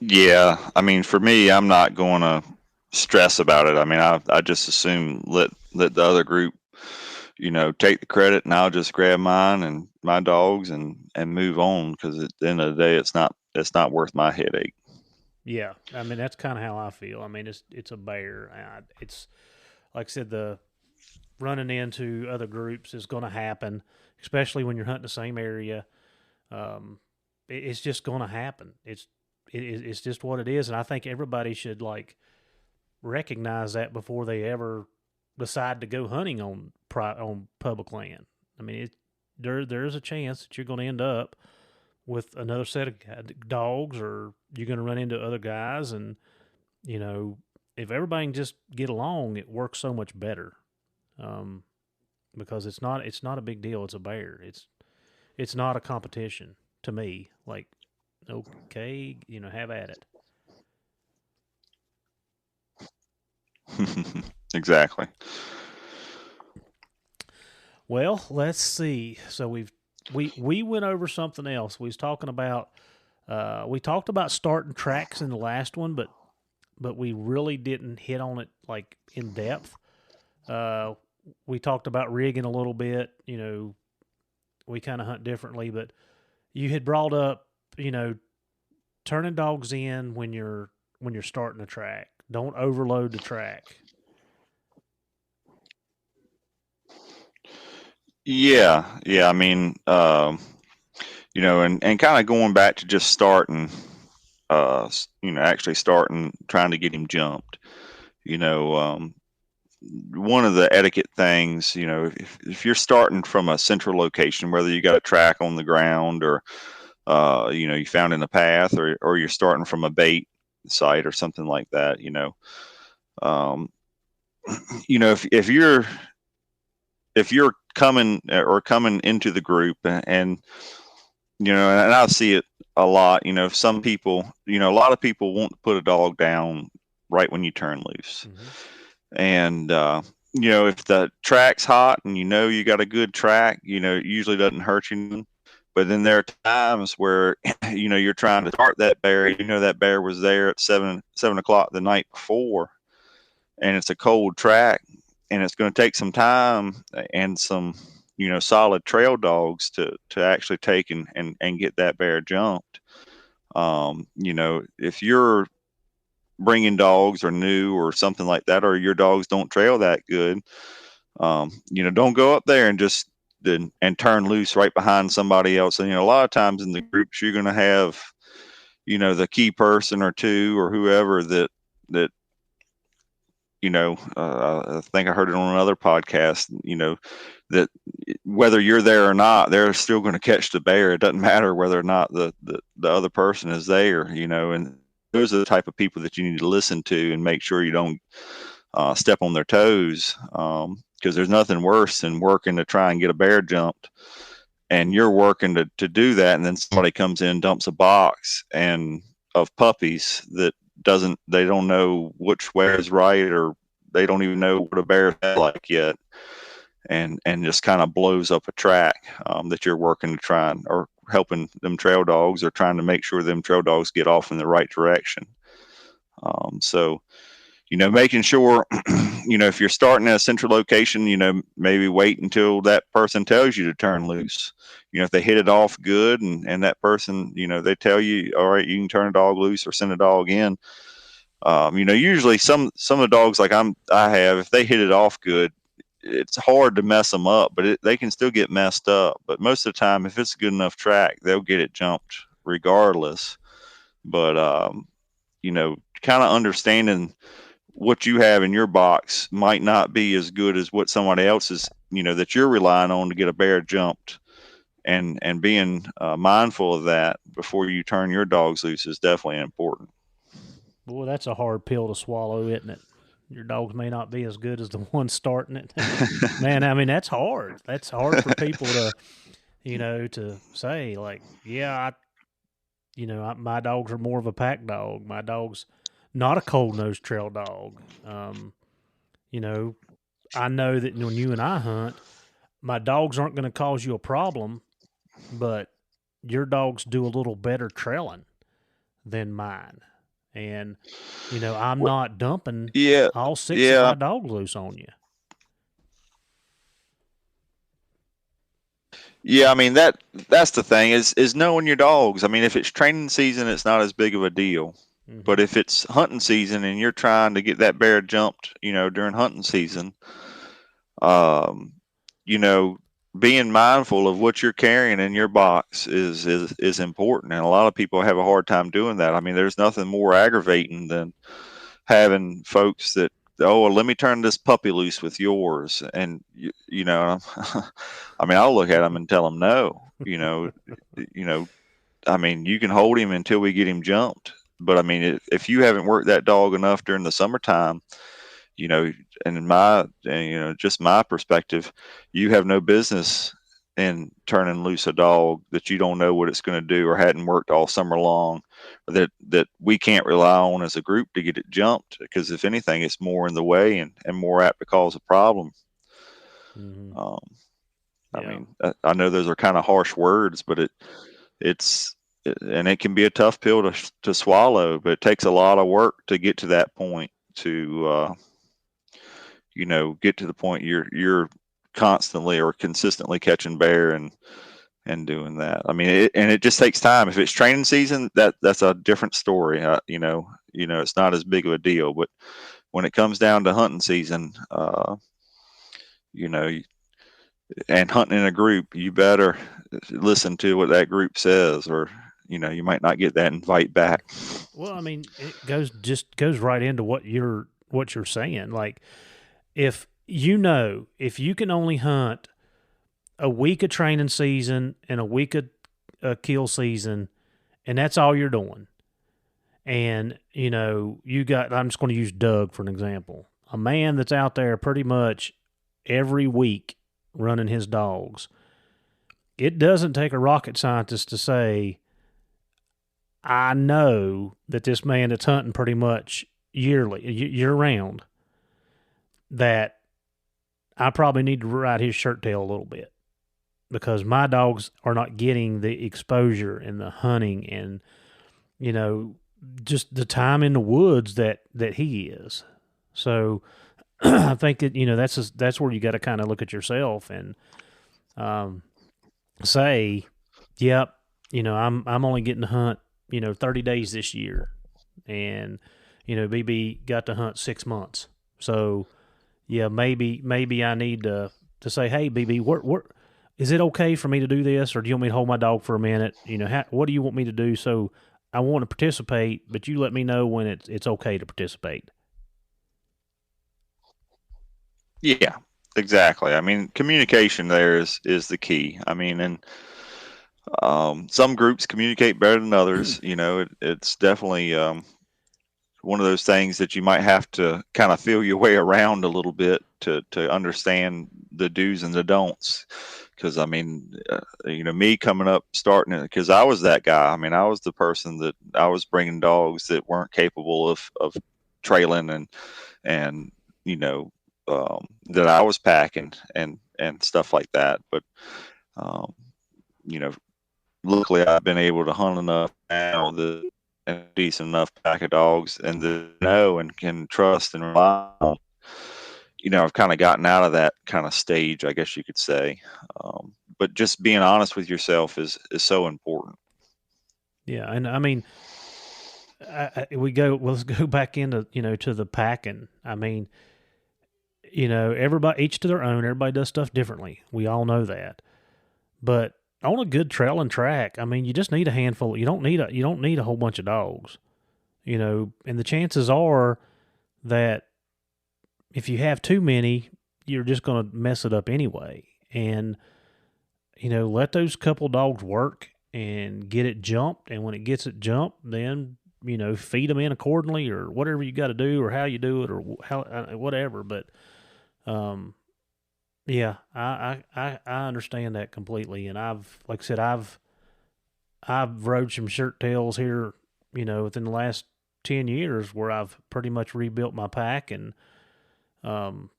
Yeah, I mean, for me, I'm not going to stress about it. I mean, I just assume let the other group, take the credit, and I'll just grab mine and my dogs and move on, because at the end of the day, it's not worth my headache. Yeah, I mean, that's kind of how I feel. I mean, it's a bear. It's like I said, the running into other groups is going to happen, especially when you're hunting the same area. It's just going to happen. It's just what it is, and I think everybody should recognize that before they ever decide to go hunting on public land. I mean, there's a chance that you're going to end up with another set of dogs, or you're going to run into other guys, and if everybody can just get along, it works so much better. Because it's not a big deal. It's a bear. It's not a competition to me. Like, okay, have at it. Exactly. Well, let's see. So we went over something else. We was talking about we talked about starting tracks in the last one, but we really didn't hit on it in depth. We talked about rigging a little bit. We kind of hunt differently, but you had brought up turning dogs in when you're starting a track. Don't overload the track. Yeah. I mean, and kind of going back to just starting, actually starting, trying to get him jumped. One of the etiquette things, if you're starting from a central location, whether you got a track on the ground or, you found in a path, or you're starting from a bait site or something like that, um, if you're coming into the group, and I see it a lot, some people, a lot of people want to put a dog down right when you turn loose. And, if the track's hot and you got a good track, it usually doesn't hurt you. But then there are times where, you're trying to start that bear, that bear was there at 7 o'clock the night before, and it's a cold track, and it's going to take some time and some, solid trail dogs to actually take and get that bear jumped. If you're bringing dogs or new or something like that, or your dogs don't trail that good, don't go up there and just and turn loose right behind somebody else. And a lot of times in the groups, you're going to have the key person or two or whoever that I think I heard it on another podcast, that whether you're there or not, they're still going to catch the bear. It doesn't matter whether or not the other person is there, and those are the type of people that you need to listen to and make sure you don't step on their toes, because there's nothing worse than working to try and get a bear jumped, and you're working to do that, and then somebody comes in, dumps a box and of puppies that they don't know which way is right, or they don't even know what a bear is like yet, and just kind of blows up a track that you're working to try or helping them trail dogs, or trying to make sure them trail dogs get off in the right direction. So, making sure, if you're starting at a central location, maybe wait until that person tells you to turn loose. If they hit it off good, and that person, they tell you, all right, you can turn a dog loose or send a dog in. Usually some of the dogs like I have, if they hit it off good, it's hard to mess them up, but they can still get messed up. But most of the time, if it's a good enough track, they'll get it jumped regardless. But, kind of understanding what you have in your box might not be as good as what somebody else's, that you're relying on to get a bear jumped, and being mindful of that before you turn your dogs loose is definitely important. Boy, that's a hard pill to swallow, isn't it? Your dogs may not be as good as the one starting it. Man, I mean, that's hard. That's hard for people to, to say, like, yeah, my dogs are more of a pack dog. My dog's not a cold-nosed trail dog. I know that when you and I hunt, my dogs aren't going to cause you a problem, but your dogs do a little better trailing than mine. And, I'm not dumping all six of my dogs loose on you. Yeah, I mean, that's the thing is knowing your dogs. I mean, if it's training season, it's not as big of a deal. Mm-hmm. But if it's hunting season and you're trying to get that bear jumped, during hunting season, being mindful of what you're carrying in your box is important. And a lot of people have a hard time doing that. I mean, there's nothing more aggravating than having folks that, oh, well, let me turn this puppy loose with yours. And, I mean, I'll look at them and tell them no, I mean, you can hold him until we get him jumped. But I mean, if you haven't worked that dog enough during the summertime, and in my, just my perspective, you have no business in turning loose a dog that you don't know what it's going to do or hadn't worked all summer long, that we can't rely on as a group to get it jumped, because if anything, it's more in the way and more apt to cause a problem. Mm-hmm. I mean, I know those are kind of harsh words, but it can be a tough pill to swallow, but it takes a lot of work to get to that point, to get to the point you're constantly or consistently catching bear and doing that. I mean, it just takes time. If it's training season, that's a different story. It's not as big of a deal. But when it comes down to hunting season, and hunting in a group, you better listen to what that group says, or you might not get that invite back. Well, I mean, it goes right into what you're saying. Like, if you can only hunt a week of training season and a week of kill season, and that's all you're doing. And, I'm just going to use Doug for an example. A man that's out there pretty much every week running his dogs. It doesn't take a rocket scientist to say, I know that this man that's hunting pretty much year round, that I probably need to ride his shirt tail a little bit, because my dogs are not getting the exposure and the hunting and, just the time in the woods that he is. So I think that, that's where you got to kind of look at yourself and say, yep, I'm only getting to hunt, 30 days this year. And, BB got to hunt 6 months. So, yeah, maybe I need to say, hey, BB, is it okay for me to do this, or do you want me to hold my dog for a minute? What do you want me to do? So I want to participate, but you let me know when it's okay to participate. Yeah, exactly. I mean, communication there is the key. I mean, and some groups communicate better than others. It's definitely one of those things that you might have to kind of feel your way around a little bit to understand the do's and the don'ts. Because I mean, me coming up starting it, because I was that guy. I mean, I was the person that I was bringing dogs that weren't capable of trailing and that I was packing and stuff like that. But luckily I've been able to hunt enough now that a decent enough pack of dogs and to know and can trust and rely on. I've kind of gotten out of that kind of stage, I guess you could say. But just being honest with yourself is so important. Yeah, and I mean, let's go back into to the packing. I mean, everybody, each to their own. Everybody does stuff differently. We all know that. But on a good trail and track, I mean, you just need a handful. You don't need a whole bunch of dogs. And the chances are that if you have too many, you're just going to mess it up anyway. And let those couple dogs work and get it jumped. And when it gets it jumped, then feed them in accordingly, or whatever you got to do, or how you do it, or how whatever. But yeah, I understand that completely. And like I said, I've rode some shirt tails here, within the last 10 years where I've pretty much rebuilt my pack, and I'm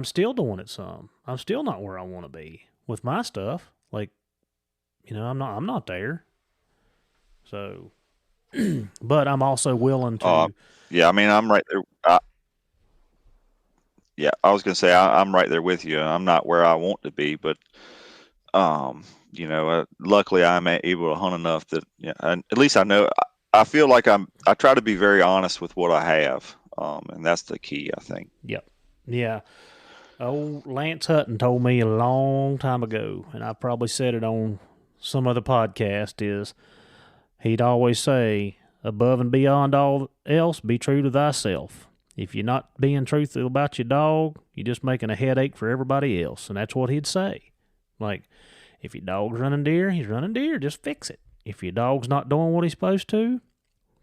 still doing it some. I'm still not where I want to be with my stuff. Like, I'm not there. So, but I'm also willing to. Yeah, I mean, I'm right there. Yeah, I was going to say I'm right there with you. I'm not where I want to be, but luckily I'm able to hunt enough that at least I know. I feel like I try to be very honest with what I have, and that's the key, I think. Yep. Yeah. Old Lance Hutton told me a long time ago, and I probably said it on some other podcast, is he'd always say, above and beyond all else, be true to thyself. If you're not being truthful about your dog, you're just making a headache for everybody else. And that's what he'd say. Like, if your dog's running deer, he's running deer, just fix it. If your dog's not doing what he's supposed to,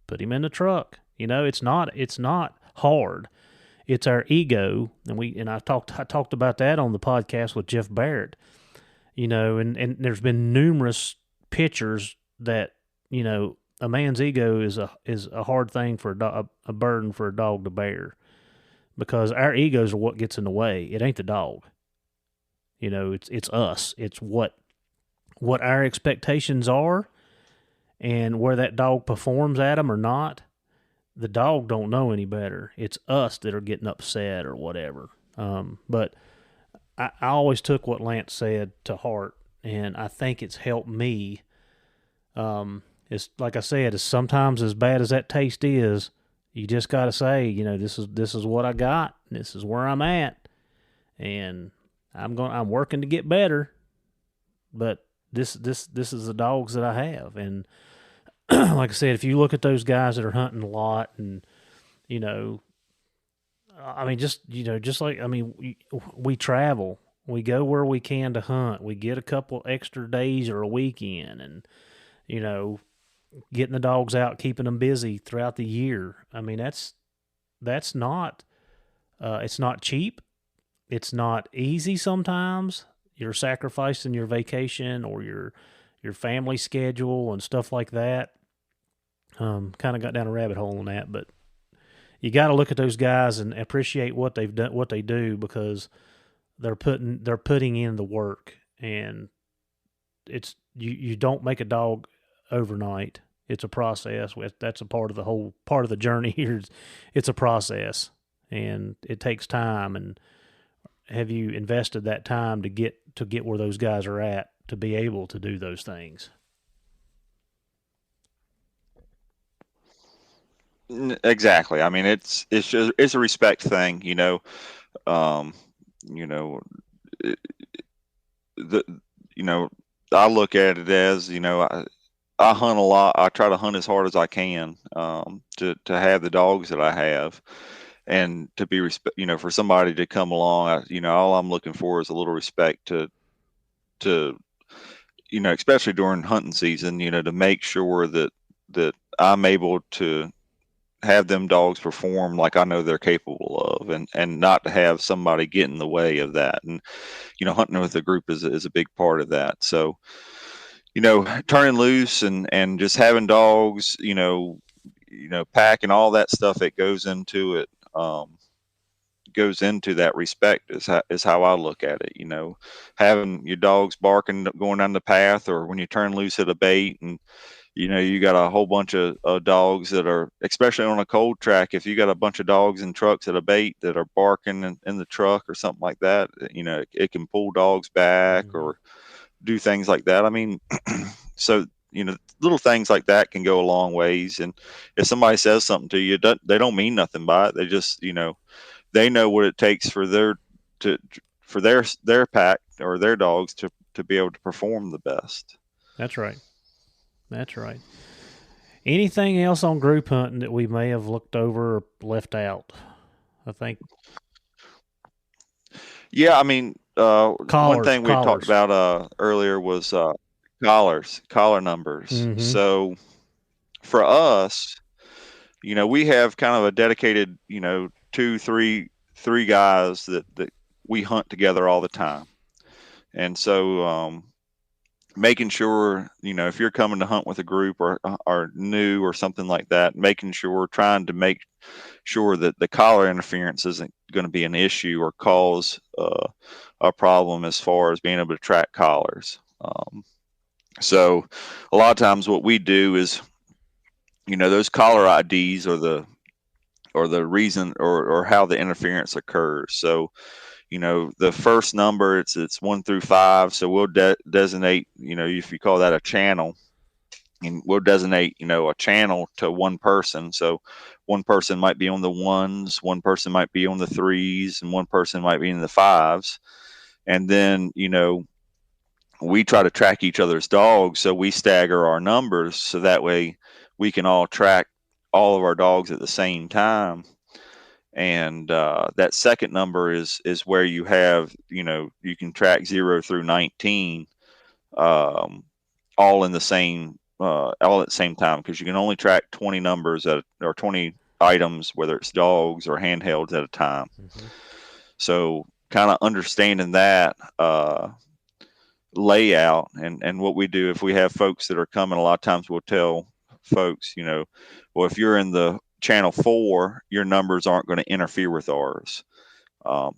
put him in the truck. It's not hard. It's our ego, and I talked about that on the podcast with Jeff Barrett. And there's been numerous pictures that a man's ego is a hard thing for a burden for a dog to bear, because our egos are what gets in the way. It ain't the dog. It's us. It's what our expectations are, and where that dog performs at them or not. The dog don't know any better. It's us that are getting upset or whatever. But I always took what Lance said to heart, and I think it's helped me. It's like I said, it's sometimes as bad as that taste is, you just got to say, this is what I got. This is where I'm at, and I'm working to get better. but this is the dogs that I have. And like I said, if you look at those guys that are hunting a lot, and you know, I mean, just like, I mean, we travel, we go where we can to hunt, we get a couple extra days or a weekend, and you know, getting the dogs out, keeping them busy throughout the year. I mean, that's not it's not cheap. It's not easy sometimes. You're sacrificing your vacation or your family schedule and stuff like that. Kind of got down a rabbit hole on that, but you got to look at those guys and appreciate what they've done, what they do, because they're putting in the work, and it's you don't make a dog overnight. It's a process. That's a part of the whole part of the journey here. It's a process, and it takes time. And have you invested that time to get where those guys are at to be able to do those things? Exactly. I mean, it's a respect thing, you know. Um, you know, it- the you know, I look at it as, I hunt a lot. I try to hunt as hard as I can, to have the dogs that I have, and to be for somebody to come along. All I'm looking for is a little respect to especially during hunting season, to make sure that I'm able to have them dogs perform like I know they're capable of, and not to have somebody get in the way of that. And hunting with a group is a big part of that. So turning loose and just having dogs, pack and all that stuff that goes into it, goes into that respect is how I look at it. Having your dogs barking going down the path, or when you turn loose at a bait, and you got a whole bunch of dogs that are, especially on a cold track, if you got a bunch of dogs in trucks at a bait that are barking in the truck or something like that, it can pull dogs back or do things like that. I mean, so, little things like that can go a long ways. And if somebody says something to you, they don't mean nothing by it. They just, they know what it takes for to for their pack or their dogs to be able to perform the best. That's right. That's right. Anything else on group hunting that we may have looked over or left out? I think Yeah, I mean, one collars, thing we talked collars. about earlier was collar numbers. Mm-hmm. So for us, we have kind of a dedicated, two, three guys that we hunt together all the time. And so, making sure, if you're coming to hunt with a group or new or something like that, trying to make sure that the collar interference isn't going to be an issue or cause a problem as far as being able to track collars. So a lot of times what we do is, those collar IDs or the reason or how the interference occurs. So, the first number, it's 1 through 5. So we'll designate, if you call that a channel, and we'll designate, a channel to one person. So one person might be on the 1s, one person might be on the 3s, and one person might be in the 5s. And then, we try to track each other's dogs. So we stagger our numbers so that way we can all track all of our dogs at the same time. And that second number is where you have, you can track 0 through 19, all in the same all at the same time, because you can only track 20 numbers or 20 items, whether it's dogs or handhelds, at a time. Mm-hmm. So kind of understanding that layout, and what we do if we have folks that are coming, a lot of times we'll tell folks, well, if you're in the channel 4, your numbers aren't going to interfere with ours.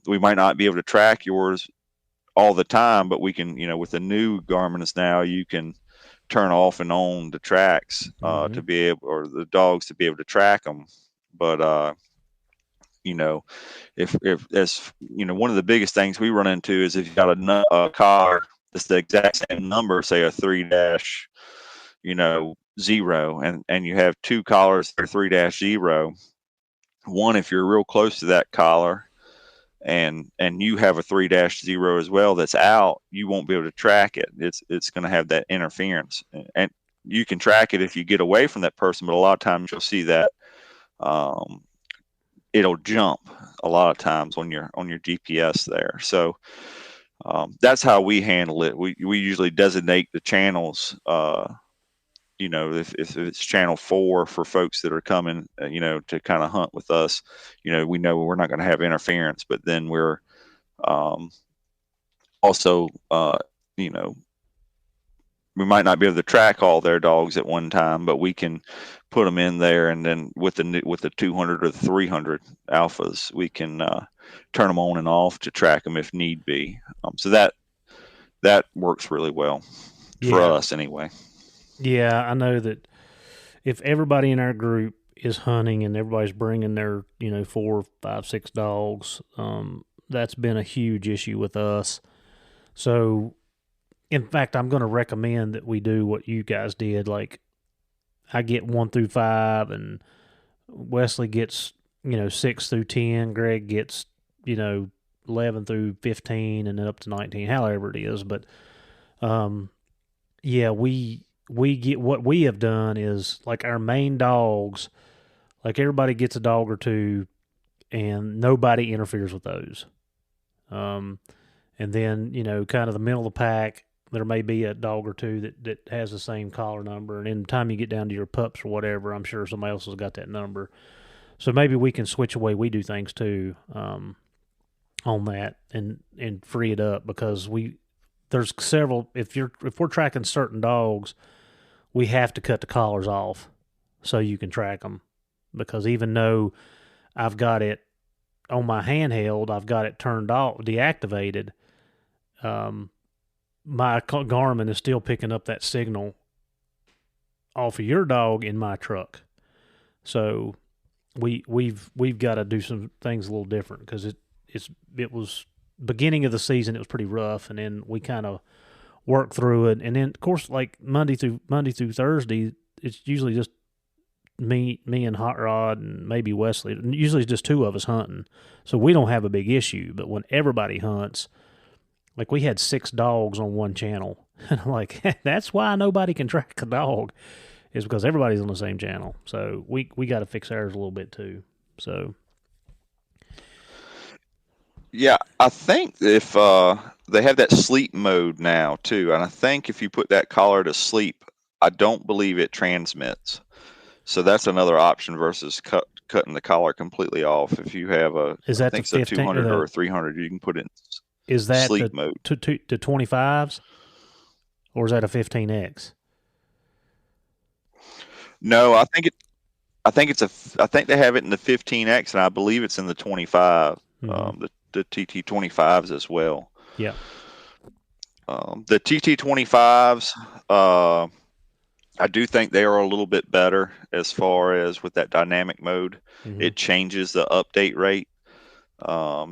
We might not be able to track yours all the time, but we can, with the new Garmin's now, you can turn off and on the tracks to be able, or the dogs to be able to track them. But if as one of the biggest things we run into is if you got a collar that's the exact same number, say a 3-, 0, and you have two collars that are 3-0. One, if you're real close to that collar and you have a 3-0 as well that's out, you won't be able to track it. It's going to have that interference, and you can track it if you get away from that person, but a lot of times you'll see that it'll jump a lot of times on your GPS there. So that's how we handle it. We usually designate the channels. If it's channel 4 for folks that are coming, to kind of hunt with us, we know we're not going to have interference, but then we're also, we might not be able to track all their dogs at one time, but we can put them in there, and then with the 200 or the 300 alphas, we can turn them on and off to track them if need be. So that works really well for us anyway. Yeah, I know that if everybody in our group is hunting and everybody's bringing their 4, 5, 6 dogs, that's been a huge issue with us. So, in fact, I'm going to recommend that we do what you guys did. Like, I get 1 through 5, and Wesley gets 6 through 10. Greg gets 11 through 15, and then up to 19, however it is. But we get, what we have done is, like, our main dogs, like, everybody gets a dog or 2, and nobody interferes with those. And then kind of the middle of the pack, there may be a dog or 2 that has the same collar number, and in the time you get down to your pups or whatever, I'm sure somebody else has got that number. So maybe we can switch away we do things too, on that, and free it up, because there's several. If we're tracking certain dogs, we have to cut the collars off so you can track them, because even though I've got it on my handheld, I've got it turned off, deactivated. My Garmin is still picking up that signal off of your dog in my truck. So we've got to do some things a little different, because it was beginning of the season, it was pretty rough, and then we kind of worked through it, and then of course, like Monday through Thursday, it's usually just me and Hot Rod and maybe Wesley. Usually it's just 2 of us hunting, so we don't have a big issue. But when everybody hunts, like, we had 6 dogs on one channel, and I'm like, that's why nobody can track a dog, is because everybody's on the same channel. So we got to fix ours a little bit too. So yeah, I think if they have that sleep mode now too, and I think if you put that collar to sleep, I don't believe it transmits. So that's another option versus cutting the collar completely off. If you have I think it's a 200 or a 300, you can put it in sleep mode. To 25s, or is that a 15X? No, I think they have it in the 15X, and I believe it's in the 25, the TT25s as well. Yeah. The TT25s, I do think they are a little bit better as far as with that dynamic mode. It changes the update rate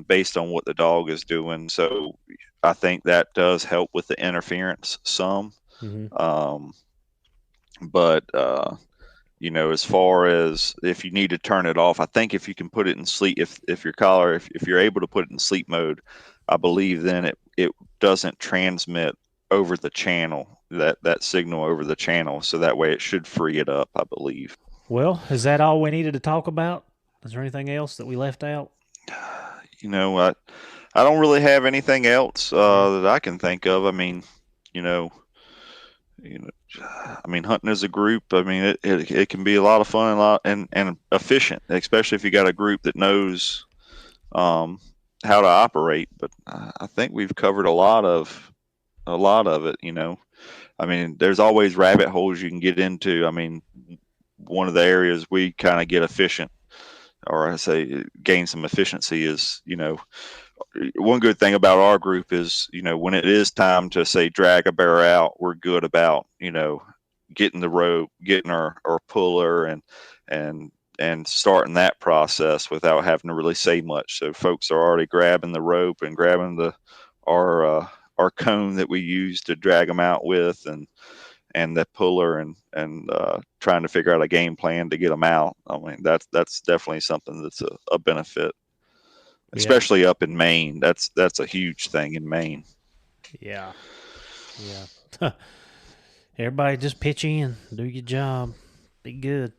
based on what the dog is doing. So I think that does help with the interference some. But as far as if you need to turn it off, I think if you can put it in sleep, if your collar, if you're able to put it in sleep mode, I believe then it doesn't transmit over the channel, that signal over the channel. So that way it should free it up, I believe. Well, is that all we needed to talk about? Is there anything else that we left out? I don't really have anything else that I can think of. I mean, hunting as a group, I mean, it can be a lot of fun and efficient, especially if you got a group that knows how to operate. But I think we've covered a lot of it. I mean, there's always rabbit holes you can get into. I mean, one of the areas we kind of get efficient, or I say gain some efficiency, is one good thing about our group is, when it is time to say drag a bear out, we're good about, getting the rope, getting our puller and starting that process without having to really say much. So folks are already grabbing the rope and grabbing our cone that we use to drag them out with, and the puller, and trying to figure out a game plan to get them out. I mean, that's definitely something that's a benefit. especially up in Maine. That's a huge thing in Maine. Yeah. Everybody just pitch in, do your job, be good.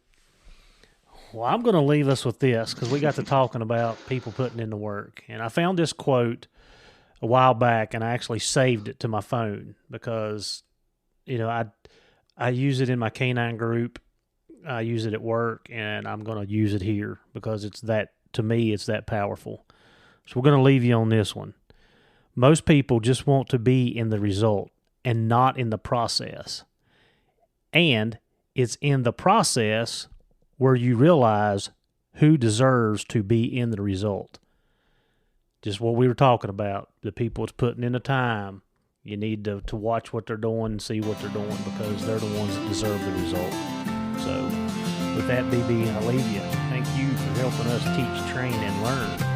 Well, I'm going to leave us with this because we got to talking about people putting in the work. And I found this quote a while back, and I actually saved it to my phone because, I use it in my canine group. I use it at work, and I'm going to use it here because to me, it's that powerful. So we're going to leave you on this one. Most people just want to be in the result and not in the process. And it's in the process where you realize who deserves to be in the result. Just what we were talking about, the people that's putting in the time. You need to watch what they're doing and see what they're doing because they're the ones that deserve the result. So with that, BB, I leave you. Thank you for helping us teach, train, and learn.